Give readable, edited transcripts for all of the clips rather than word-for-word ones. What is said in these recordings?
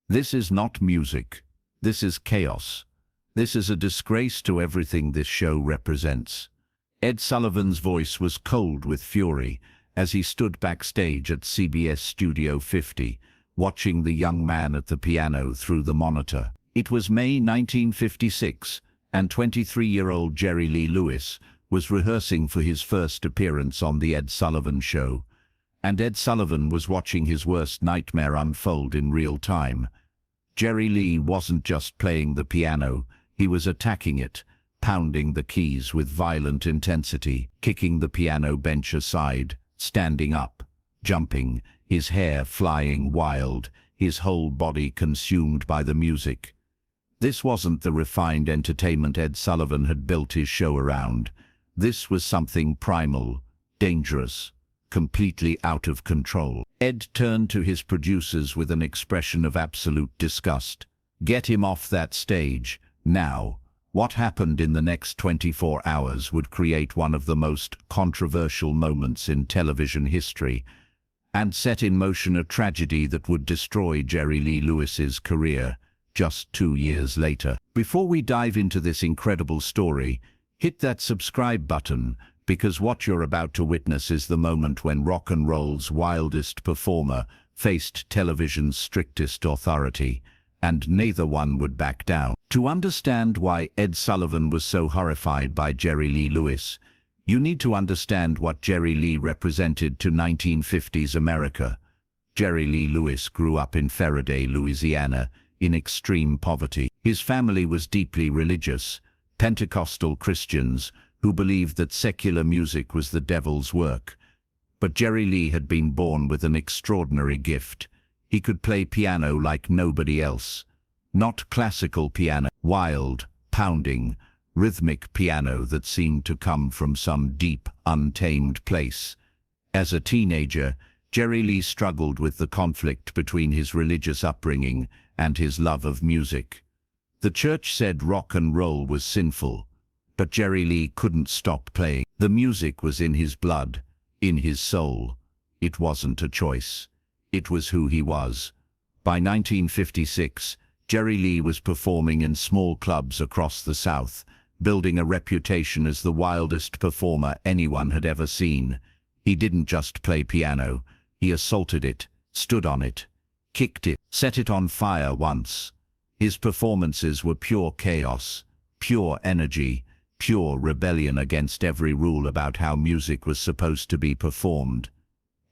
This is not music. This is chaos. This is a disgrace to everything this show represents. Ed Sullivan's voice was cold with fury as he stood backstage at CBS Studio 50, watching the young man at the piano through the monitor. It was May 1956, and 23-year-old Jerry Lee Lewis was rehearsing for his first appearance on The Ed Sullivan Show. And Ed Sullivan was watching his worst nightmare unfold in real time. Jerry Lee wasn't just playing the piano, he was attacking it, pounding the keys with violent intensity, kicking the piano bench aside, standing up, jumping, his hair flying wild, his whole body consumed by the music. This wasn't the refined entertainment Ed Sullivan had built his show around. This was something primal, dangerous, completely out of control. Ed turned to his producers with an expression of absolute disgust. Get him off that stage, now. What happened in the next 24 hours would create one of the most controversial moments in television history, and set in motion a tragedy that would destroy Jerry Lee Lewis's career just 2 years later. Before we dive into this incredible story, hit that subscribe button, because what you're about to witness is the moment when rock and roll's wildest performer faced television's strictest authority, and neither one would back down. To understand why Ed Sullivan was so horrified by Jerry Lee Lewis, you need to understand what Jerry Lee represented to 1950s America. Jerry Lee Lewis grew up in Faraday, Louisiana, in extreme poverty. His family was deeply religious, Pentecostal Christians who believed that secular music was the devil's work. But Jerry Lee had been born with an extraordinary gift. He could play piano like nobody else. Not classical piano, wild, pounding, rhythmic piano that seemed to come from some deep, untamed place. As a teenager, Jerry Lee struggled with the conflict between his religious upbringing and his love of music. The church said rock and roll was sinful, but Jerry Lee couldn't stop playing. The music was in his blood, in his soul. It wasn't a choice. It was who he was. By 1956, Jerry Lee was performing in small clubs across the South, building a reputation as the wildest performer anyone had ever seen. He didn't just play piano. He assaulted it, stood on it, kicked it, set it on fire once. His performances were pure chaos, pure energy, pure rebellion against every rule about how music was supposed to be performed.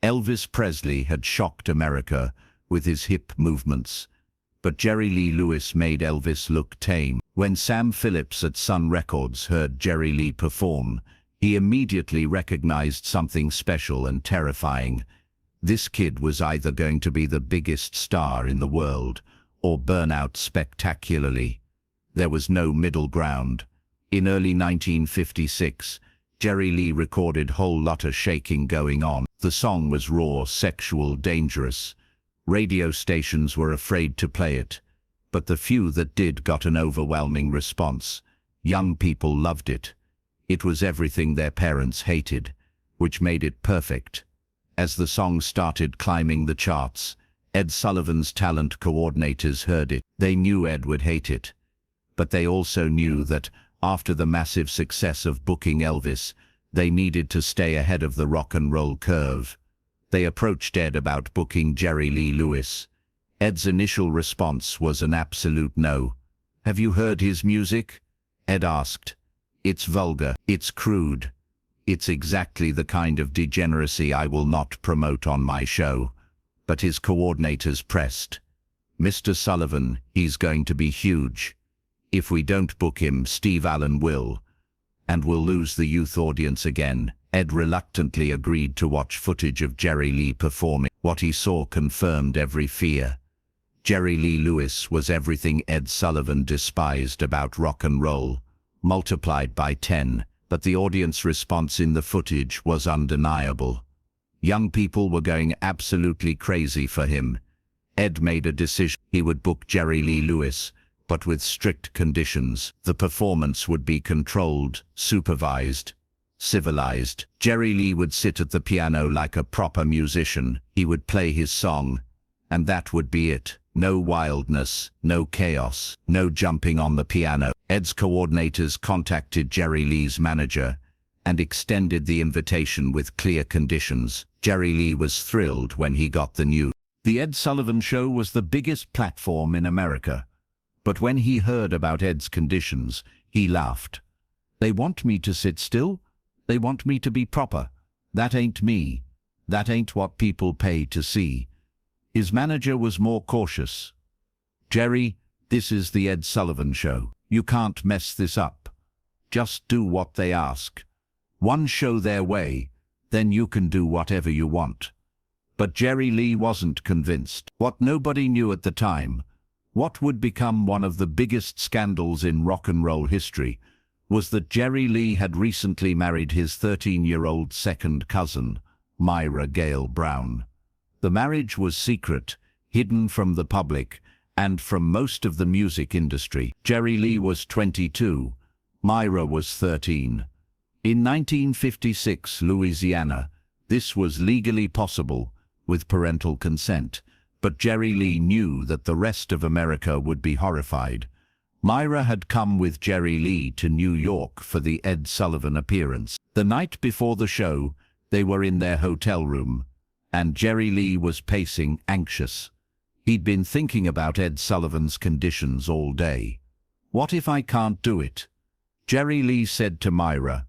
Elvis Presley had shocked America with his hip movements, but Jerry Lee Lewis made Elvis look tame. When Sam Phillips at Sun Records heard Jerry Lee perform, he immediately recognized something special and terrifying. This kid was either going to be the biggest star in the world or burn out spectacularly. There was no middle ground. In early 1956, Jerry Lee recorded Whole Lotta Shaking Going On. The song was raw, sexual, dangerous. Radio stations were afraid to play it, but the few that did got an overwhelming response. Young people loved it. It was everything their parents hated, which made it perfect. As the song started climbing the charts, Ed Sullivan's talent coordinators heard it. They knew Ed would hate it, but they also knew that after the massive success of booking Elvis, they needed to stay ahead of the rock and roll curve. They approached Ed about booking Jerry Lee Lewis. Ed's initial response was an absolute no. "Have you heard his music?" Ed asked. "It's vulgar. It's crude. It's exactly the kind of degeneracy I will not promote on my show." But his coordinators pressed. "Mr. Sullivan, he's going to be huge. If we don't book him, Steve Allen will, and we'll lose the youth audience again." Ed reluctantly agreed to watch footage of Jerry Lee performing. What he saw confirmed every fear. Jerry Lee Lewis was everything Ed Sullivan despised about rock and roll, multiplied by 10, but the audience response in the footage was undeniable. Young people were going absolutely crazy for him. Ed made a decision. He would book Jerry Lee Lewis, but with strict conditions. The performance would be controlled, supervised, civilized. Jerry Lee would sit at the piano like a proper musician. He would play his song, and that would be it. No wildness, no chaos, no jumping on the piano. Ed's coordinators contacted Jerry Lee's manager and extended the invitation with clear conditions. Jerry Lee was thrilled when he got the news. The Ed Sullivan Show was the biggest platform in America. But when he heard about Ed's conditions, he laughed. They want me to sit still? They want me to be proper. That ain't me. That ain't what people pay to see. His manager was more cautious. Jerry, this is the Ed Sullivan Show. You can't mess this up. Just do what they ask. One show their way, then you can do whatever you want. But Jerry Lee wasn't convinced. What nobody knew at the time, what would become one of the biggest scandals in rock and roll history, was that Jerry Lee had recently married his 13-year-old second cousin, Myra Gale Brown. The marriage was secret, hidden from the public, and from most of the music industry. Jerry Lee was 22, Myra was 13. In 1956, Louisiana, this was legally possible, with parental consent, but Jerry Lee knew that the rest of America would be horrified. Myra had come with Jerry Lee to New York for the Ed Sullivan appearance. The night before the show, they were in their hotel room, and Jerry Lee was pacing, anxious. He'd been thinking about Ed Sullivan's conditions all day. What if I can't do it? Jerry Lee said to Myra,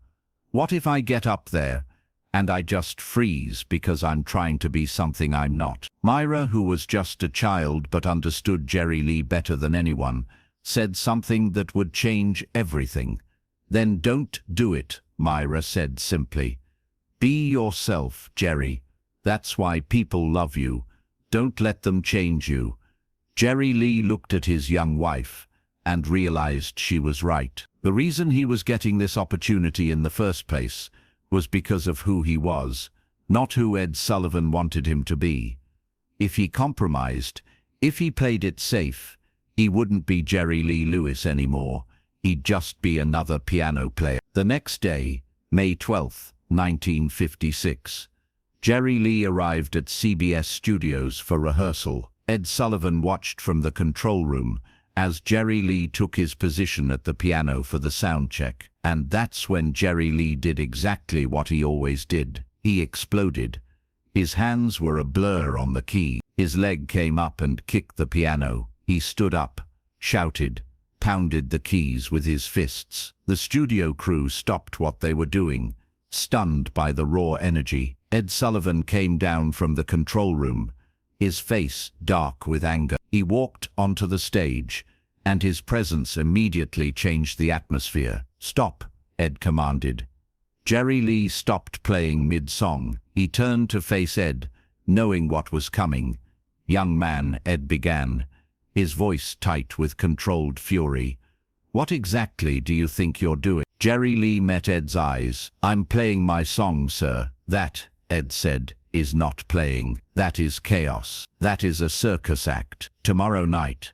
what if I get up there and I just freeze because I'm trying to be something I'm not? Myra, who was just a child but understood Jerry Lee better than anyone, said something that would change everything. Then don't do it, Myra said simply. Be yourself, Jerry. That's why people love you. Don't let them change you. Jerry Lee looked at his young wife and realized she was right. The reason he was getting this opportunity in the first place was because of who he was, not who Ed Sullivan wanted him to be. If he compromised, if he played it safe, he wouldn't be Jerry Lee Lewis anymore. He'd just be another piano player. The next day, May 12, 1956, Jerry Lee arrived at CBS Studios for rehearsal. Ed Sullivan watched from the control room as Jerry Lee took his position at the piano for the sound check. And that's when Jerry Lee did exactly what he always did. He exploded. His hands were a blur on the key. His leg came up and kicked the piano. He stood up, shouted, pounded the keys with his fists. The studio crew stopped what they were doing, stunned by the raw energy. Ed Sullivan came down from the control room, his face dark with anger. He walked onto the stage, and his presence immediately changed the atmosphere. Stop, Ed commanded. Jerry Lee stopped playing mid-song. He turned to face Ed, knowing what was coming. Young man, Ed began, his voice tight with controlled fury. What exactly do you think you're doing? Jerry Lee met Ed's eyes. I'm playing my song, sir. That, Ed said, is not playing. That is chaos. That is a circus act. Tomorrow night,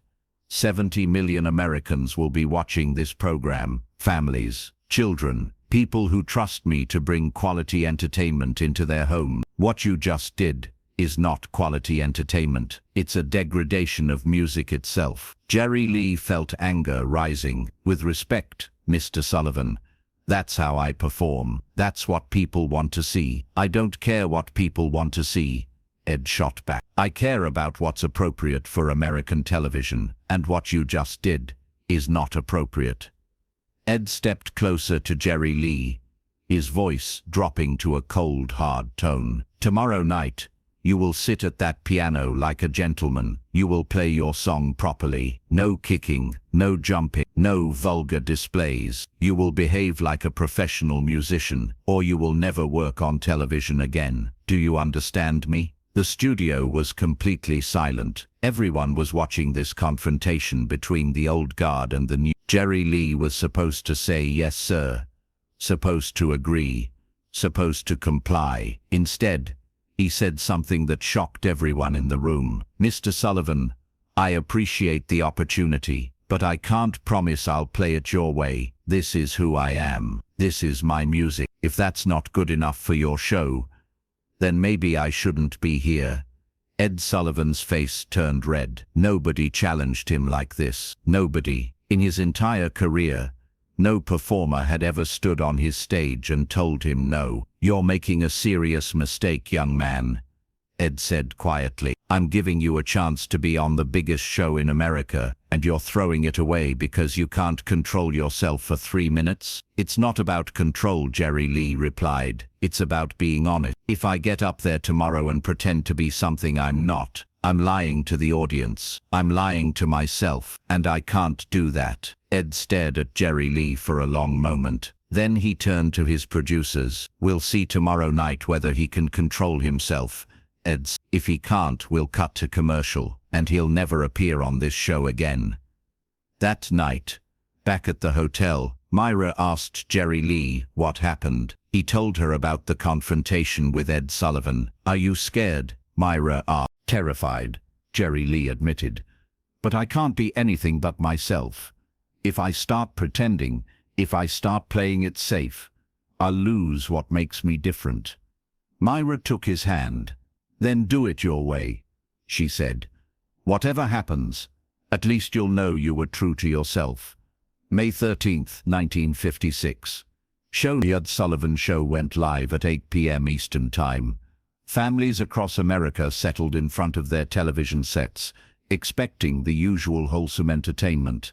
70 million Americans will be watching this program. Families, children, people who trust me to bring quality entertainment into their home. What you just did is not quality entertainment. It's a degradation of music itself. Jerry Lee felt anger rising. With respect, Mr. Sullivan, that's how I perform. That's what people want to see. I don't care what people want to see, Ed shot back. I care about what's appropriate for American television, and what you just did is not appropriate. Ed stepped closer to Jerry Lee, his voice dropping to a cold, hard tone. Tomorrow night, you will sit at that piano like a gentleman. You will play your song properly. No kicking, no jumping, no vulgar displays. You will behave like a professional musician, or you will never work on television again. Do you understand me? The studio was completely silent. Everyone was watching this confrontation between the old guard and the new. Jerry Lee was supposed to say yes, sir. Supposed to agree. Supposed to comply. Instead, he said something that shocked everyone in the room. Mr. Sullivan, I appreciate the opportunity, but I can't promise I'll play it your way. This is who I am. This is my music. If that's not good enough for your show, then maybe I shouldn't be here. Ed Sullivan's face turned red. Nobody challenged him like this. Nobody. In his entire career, no performer had ever stood on his stage and told him no. "You're making a serious mistake, young man," Ed said quietly. "I'm giving you a chance to be on the biggest show in America, and you're throwing it away because you can't control yourself for 3 minutes?" "It's not about control," Jerry Lee replied. "It's about being honest. If I get up there tomorrow and pretend to be something I'm not, I'm lying to the audience. I'm lying to myself, and I can't do that." Ed stared at Jerry Lee for a long moment. Then he turned to his producers. "We'll see tomorrow night whether he can control himself, Ed. If he can't, we'll cut to commercial, and he'll never appear on this show again." That night, back at the hotel, Myra asked Jerry Lee what happened. He told her about the confrontation with Ed Sullivan. "Are you scared?" Myra asked. "Terrified," Jerry Lee admitted. "But I can't be anything but myself. If I start pretending, if I start playing it safe, I'll lose what makes me different." Myra took his hand. "Then do it your way," she said. "Whatever happens, at least you'll know you were true to yourself." May 13th, 1956. The Ed Sullivan Show went live at 8 p.m. Eastern Time. Families across America settled in front of their television sets, expecting the usual wholesome entertainment.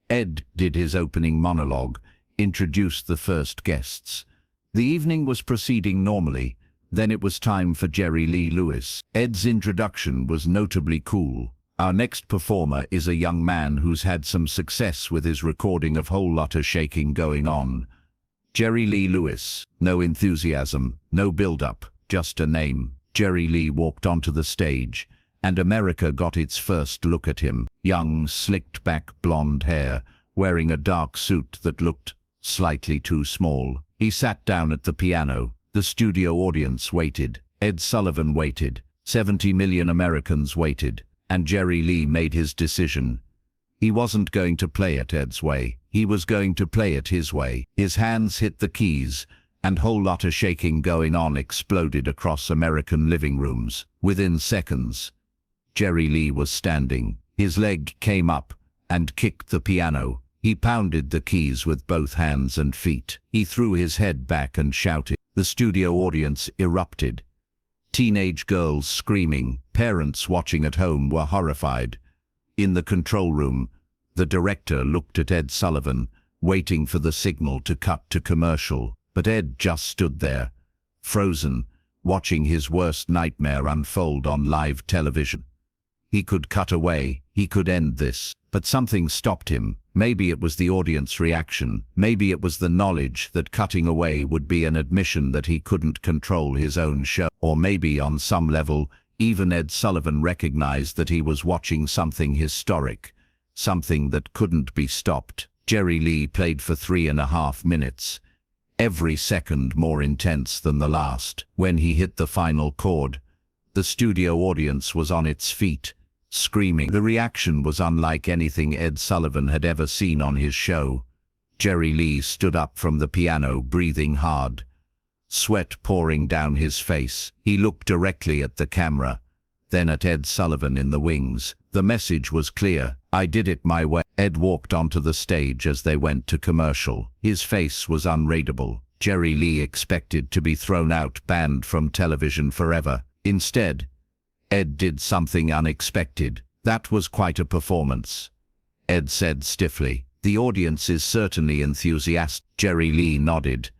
Ed did his opening monologue, introduced the first guests. The evening was proceeding normally. Then it was time for Jerry Lee Lewis. Ed's introduction was notably cool. "Our next performer is a young man who's had some success with his recording of Whole Lotta Shaking Going On. Jerry Lee Lewis." No enthusiasm, no build-up, just a name. Jerry Lee walked onto the stage, and America got its first look at him. Young, slicked-back blonde hair, wearing a dark suit that looked slightly too small. He sat down at the piano. The studio audience waited. Ed Sullivan waited. 70 million Americans waited. And Jerry Lee made his decision. He wasn't going to play it Ed's way. He was going to play it his way. His hands hit the keys, and Whole Lotta Shaking Going On exploded across American living rooms. Within seconds, Jerry Lee was standing. His leg came up and kicked the piano. He pounded the keys with both hands and feet. He threw his head back and shouted. The studio audience erupted. Teenage girls screaming, parents watching at home were horrified. In the control room, the director looked at Ed Sullivan, waiting for the signal to cut to commercial. But Ed just stood there, frozen, watching his worst nightmare unfold on live television. He could cut away, he could end this, but something stopped him. Maybe it was the audience reaction, maybe it was the knowledge that cutting away would be an admission that he couldn't control his own show, or maybe on some level, even Ed Sullivan recognized that he was watching something historic, something that couldn't be stopped. Jerry Lee played for 3.5 minutes, every second more intense than the last. When he hit the final chord, the studio audience was on its feet, screaming. The reaction was unlike anything Ed Sullivan had ever seen on his show. Jerry Lee stood up from the piano, breathing hard, sweat pouring down his face. He looked directly at the camera, then at Ed Sullivan in the wings. The message was clear. "I did it my way." Ed walked onto the stage as they went to commercial. His face was unreadable. Jerry Lee expected to be thrown out, banned from television forever. Instead, Ed did something unexpected. "That was quite a performance," Ed said stiffly. "The audience is certainly enthusiastic." Jerry Lee nodded,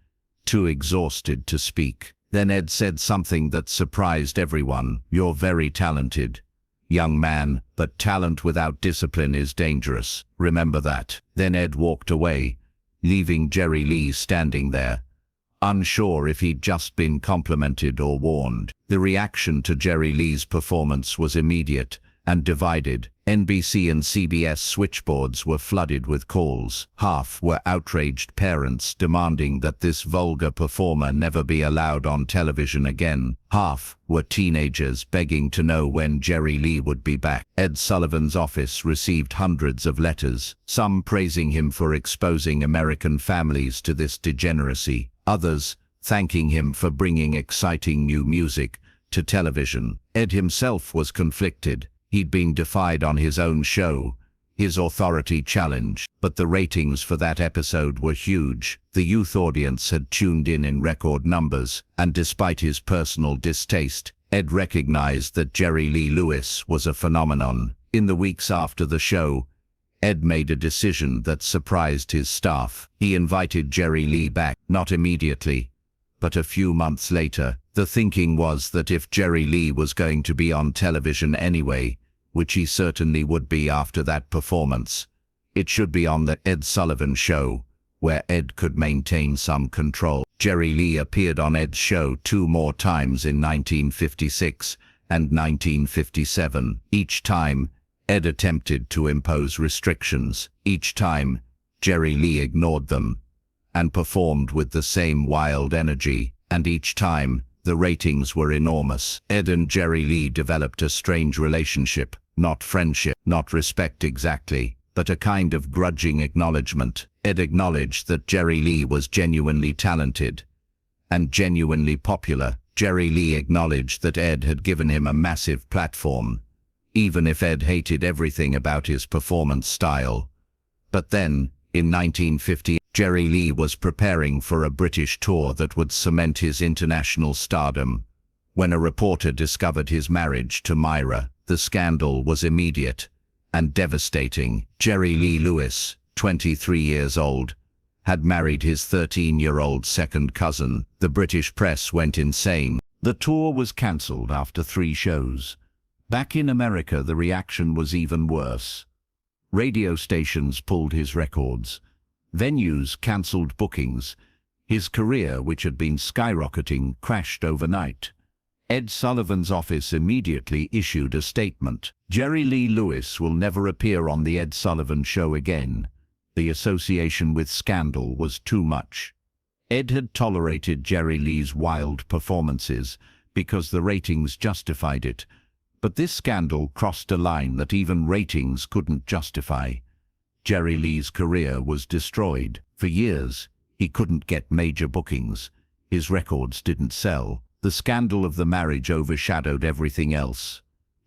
too exhausted to speak. Then Ed said something that surprised everyone. "You're very talented, young man, but talent without discipline is dangerous. Remember that." Then Ed walked away, leaving Jerry Lee standing there, unsure if he'd just been complimented or warned. The reaction to Jerry Lee's performance was immediate and divided. NBC and CBS switchboards were flooded with calls. Half were outraged parents demanding that this vulgar performer never be allowed on television again. Half were teenagers begging to know when Jerry Lee would be back. Ed Sullivan's office received hundreds of letters, some praising him for exposing American families to this degeneracy, others thanking him for bringing exciting new music to television. Ed himself was conflicted. He'd been defied on his own show, his authority challenged, but the ratings for that episode were huge. The youth audience had tuned in record numbers, and despite his personal distaste, Ed recognized that Jerry Lee Lewis was a phenomenon. In the weeks after the show, Ed made a decision that surprised his staff. He invited Jerry Lee back, not immediately, but a few months later. The thinking was that if Jerry Lee was going to be on television anyway, which he certainly would be after that performance, it should be on the Ed Sullivan Show, where Ed could maintain some control. Jerry Lee appeared on Ed's show 2 more times in 1956 and 1957. Each time, Ed attempted to impose restrictions. Each time, Jerry Lee ignored them and performed with the same wild energy, and each time, the ratings were enormous. Ed and Jerry Lee developed a strange relationship, not friendship, not respect exactly, but a kind of grudging acknowledgement. Ed acknowledged that Jerry Lee was genuinely talented and genuinely popular. Jerry Lee acknowledged that Ed had given him a massive platform, even if Ed hated everything about his performance style. But then, in 1950, Jerry Lee was preparing for a British tour that would cement his international stardom. When a reporter discovered his marriage to Myra, the scandal was immediate and devastating. Jerry Lee Lewis, 23 years old, had married his 13-year-old second cousin. The British press went insane. The tour was cancelled after 3 shows. Back in America, the reaction was even worse. Radio stations pulled his records. Venues cancelled bookings. His career, which had been skyrocketing, crashed overnight. Ed Sullivan's office immediately issued a statement. Jerry Lee Lewis will never appear on the Ed Sullivan Show again. The association with scandal was too much. Ed had tolerated Jerry Lee's wild performances because the ratings justified it. But this scandal crossed a line that even ratings couldn't justify. Jerry Lee's career was destroyed. For years, he couldn't get major bookings. His records didn't sell. The scandal of the marriage overshadowed everything else.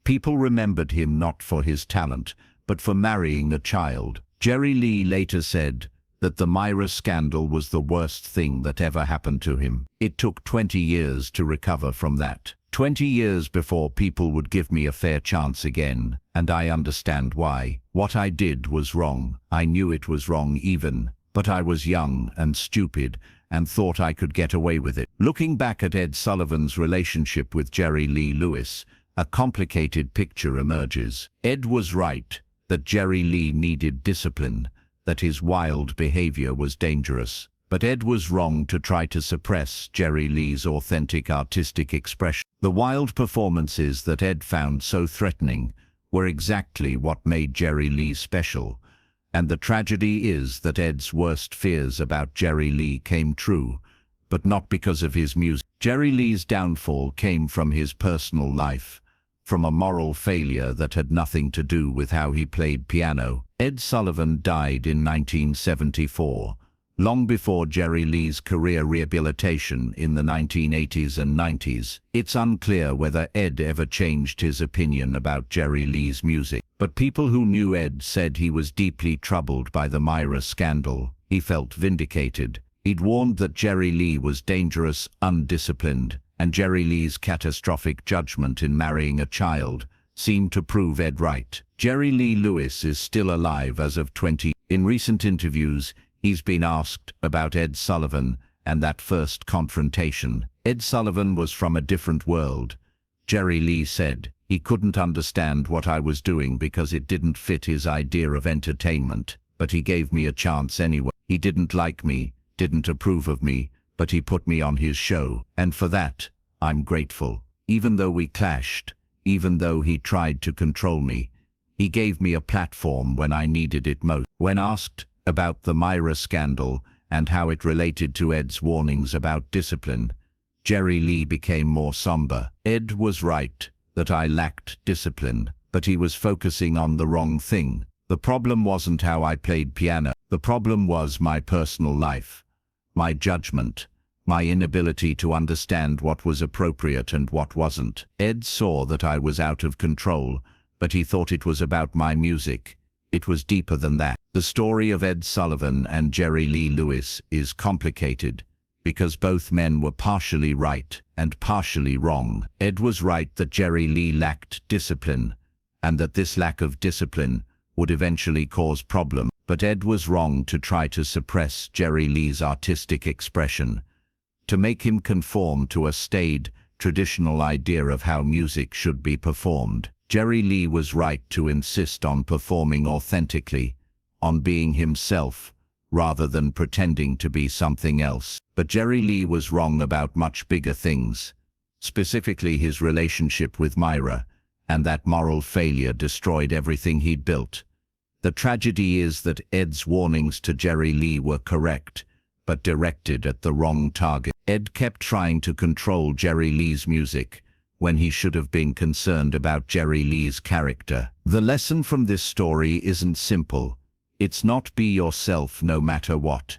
People remembered him not for his talent, but for marrying a child. Jerry Lee later said that the Myra scandal was the worst thing that ever happened to him. It took 20 years to recover from that. 20 years before people would give me a fair chance again, and I understand why. What I did was wrong. I knew it was wrong even, but I was young and stupid and thought I could get away with it. Looking back at Ed Sullivan's relationship with Jerry Lee Lewis, a complicated picture emerges. Ed was right that Jerry Lee needed discipline, that his wild behavior was dangerous. But Ed was wrong to try to suppress Jerry Lee's authentic artistic expression. The wild performances that Ed found so threatening were exactly what made Jerry Lee special. And the tragedy is that Ed's worst fears about Jerry Lee came true, but not because of his music. Jerry Lee's downfall came from his personal life, from a moral failure that had nothing to do with how he played piano. Ed Sullivan died in 1974. Long before Jerry Lee's career rehabilitation in the 1980s and 90s. It's unclear whether Ed ever changed his opinion about Jerry Lee's music, but people who knew Ed said he was deeply troubled by the Myra scandal. He felt vindicated. He'd warned that Jerry Lee was dangerous, undisciplined, and Jerry Lee's catastrophic judgment in marrying a child seemed to prove Ed right. Jerry Lee Lewis is still alive as of 20. In recent interviews, he's been asked about Ed Sullivan and that first confrontation. Ed Sullivan was from a different world. Jerry Lee said, he couldn't understand what I was doing because it didn't fit his idea of entertainment, but he gave me a chance anyway. He didn't like me, didn't approve of me, but he put me on his show. And for that, I'm grateful. Even though we clashed, even though he tried to control me, he gave me a platform when I needed it most. When asked about the Myra scandal and how it related to Ed's warnings about discipline, Jerry Lee became more somber. Ed was right that I lacked discipline, but he was focusing on the wrong thing. The problem wasn't how I played piano. The problem was my personal life, my judgment, my inability to understand what was appropriate and what wasn't. Ed saw that I was out of control, but he thought it was about my music. It was deeper than that. The story of Ed Sullivan and Jerry Lee Lewis is complicated because both men were partially right and partially wrong. Ed was right that Jerry Lee lacked discipline, and that this lack of discipline would eventually cause problems. But Ed was wrong to try to suppress Jerry Lee's artistic expression, to make him conform to a staid, traditional idea of how music should be performed. Jerry Lee was right to insist on performing authentically, on being himself, rather than pretending to be something else. But Jerry Lee was wrong about much bigger things, specifically his relationship with Myra, and that moral failure destroyed everything he'd built. The tragedy is that Ed's warnings to Jerry Lee were correct, but directed at the wrong target. Ed kept trying to control Jerry Lee's music, when he should have been concerned about Jerry Lee's character. The lesson from this story isn't simple. It's not be yourself no matter what,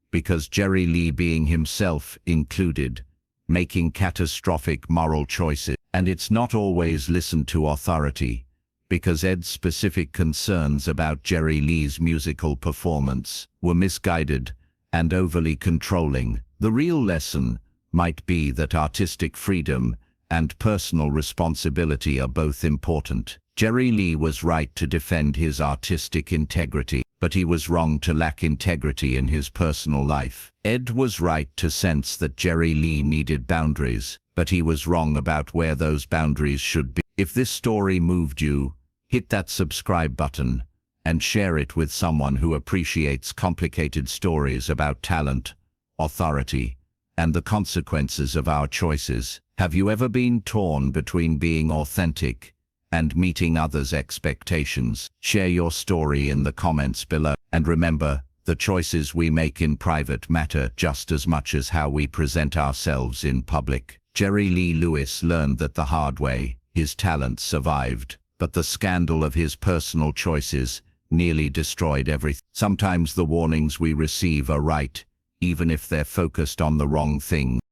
because Jerry Lee being himself included making catastrophic moral choices. And it's not always listen to authority, because Ed's specific concerns about Jerry Lee's musical performance were misguided and overly controlling. The real lesson might be that artistic freedom and personal responsibility are both important. Jerry Lee was right to defend his artistic integrity, but he was wrong to lack integrity in his personal life. Ed was right to sense that Jerry Lee needed boundaries, but he was wrong about where those boundaries should be. If this story moved you, hit that subscribe button and share it with someone who appreciates complicated stories about talent, authority, and the consequences of our choices. Have you ever been torn between being authentic and meeting others' expectations? Share your story in the comments below. And remember, the choices we make in private matter just as much as how we present ourselves in public. Jerry Lee Lewis learned that the hard way. His talent survived, but the scandal of his personal choices nearly destroyed everything. Sometimes the warnings we receive are right, even if they're focused on the wrong thing.